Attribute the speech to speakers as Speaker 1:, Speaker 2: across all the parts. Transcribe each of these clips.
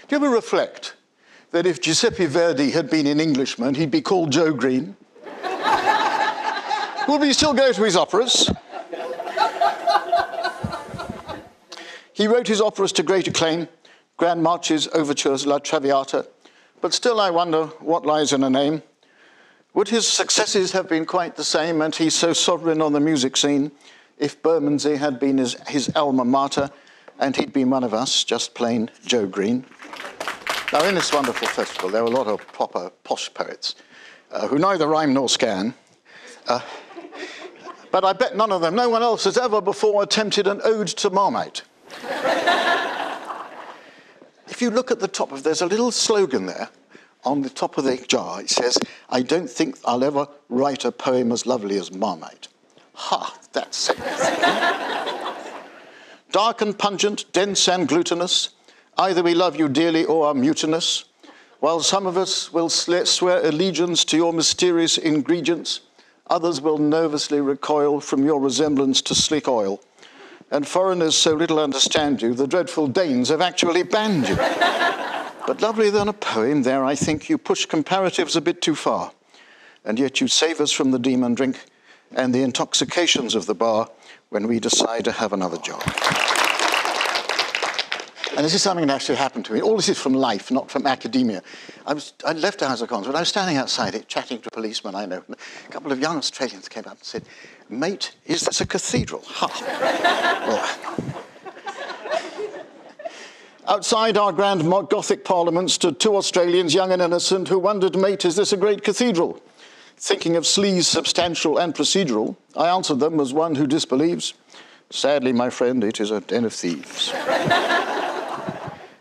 Speaker 1: Do you ever reflect that if Giuseppe Verdi had been an Englishman, he'd be called Joe Green? Would we still go to his operas? He wrote his operas to great acclaim, grand marches, overtures, La Traviata, but still I wonder what lies in a name. Would his successes have been quite the same, and he so sovereign on the music scene, if Bermondsey had been his alma mater, and he'd been one of us, just plain Joe Green? Now, in this wonderful festival, there were a lot of proper posh poets who neither rhyme nor scan, but I bet no one else has ever before attempted an ode to Marmite. If you look at the top there's a little slogan there on the top of the jar. It says, "I don't think I'll ever write a poem as lovely as Marmite." Ha, that's it. Dark and pungent, dense and glutinous, either we love you dearly or are mutinous, while some of us will swear allegiance to your mysterious ingredients, others will nervously recoil from your resemblance to slick oil. And foreigners so little understand you, the dreadful Danes have actually banned you. But lovelier than a poem, there I think you push comparatives a bit too far. And yet you save us from the demon drink and the intoxications of the bar when we decide to have another job. And this is something that actually happened to me. All this is from life, not from academia. I left the House of Commons, but I was standing outside it, chatting to a policeman I know. A couple of young Australians came up and said, "Mate, is this a cathedral?" Ha. Well, outside our grand Gothic Parliament stood two Australians, young and innocent, who wondered, "Mate, is this a great cathedral?" Thinking of sleaze substantial and procedural, I answered them as one who disbelieves. "Sadly, my friend, it is a den of thieves."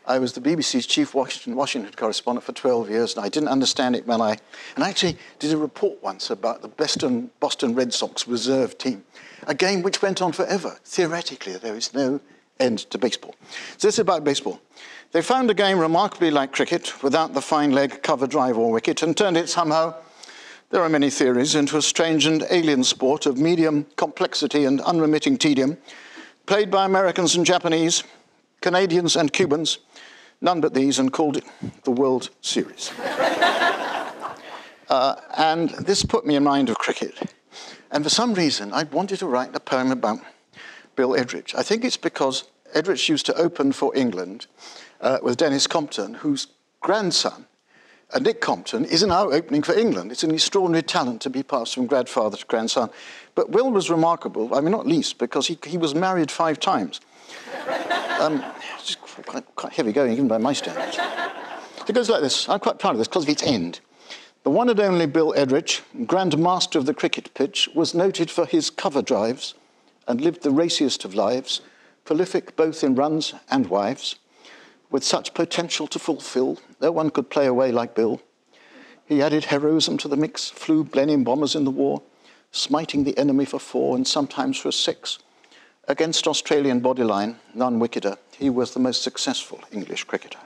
Speaker 1: I was the BBC's chief Washington correspondent for 12 years, and I didn't understand it when I actually did a report once about the Boston Red Sox reserve team, a game which went on forever. Theoretically, there is no end to baseball. So this is about baseball. They found a game remarkably like cricket, without the fine leg, cover drive or wicket, and turned it somehow, there are many theories, into a strange and alien sport of medium complexity and unremitting tedium, played by Americans and Japanese, Canadians and Cubans, none but these, and called it the World Series. And this put me in mind of cricket. And for some reason, I wanted to write a poem about Bill Edridge. I think it's because Edridge used to open for England with Dennis Compton, whose grandson, Nick Compton, is now opening for England. It's an extraordinary talent to be passed from grandfather to grandson. But Will was remarkable, I mean, not least, because he was married 5 times. It's quite heavy going, even by my standards. It goes like this. I'm quite proud of this because of its end. The one and only Bill Edridge, Grand Master of the cricket pitch, was noted for his cover drives and lived the raciest of lives, prolific both in runs and wives. With such potential to fulfill, no one could play away like Bill. He added heroism to the mix, flew Blenheim bombers in the war, smiting the enemy for 4 and sometimes for 6. Against Australian bodyline, none wickeder, he was the most successful English cricketer.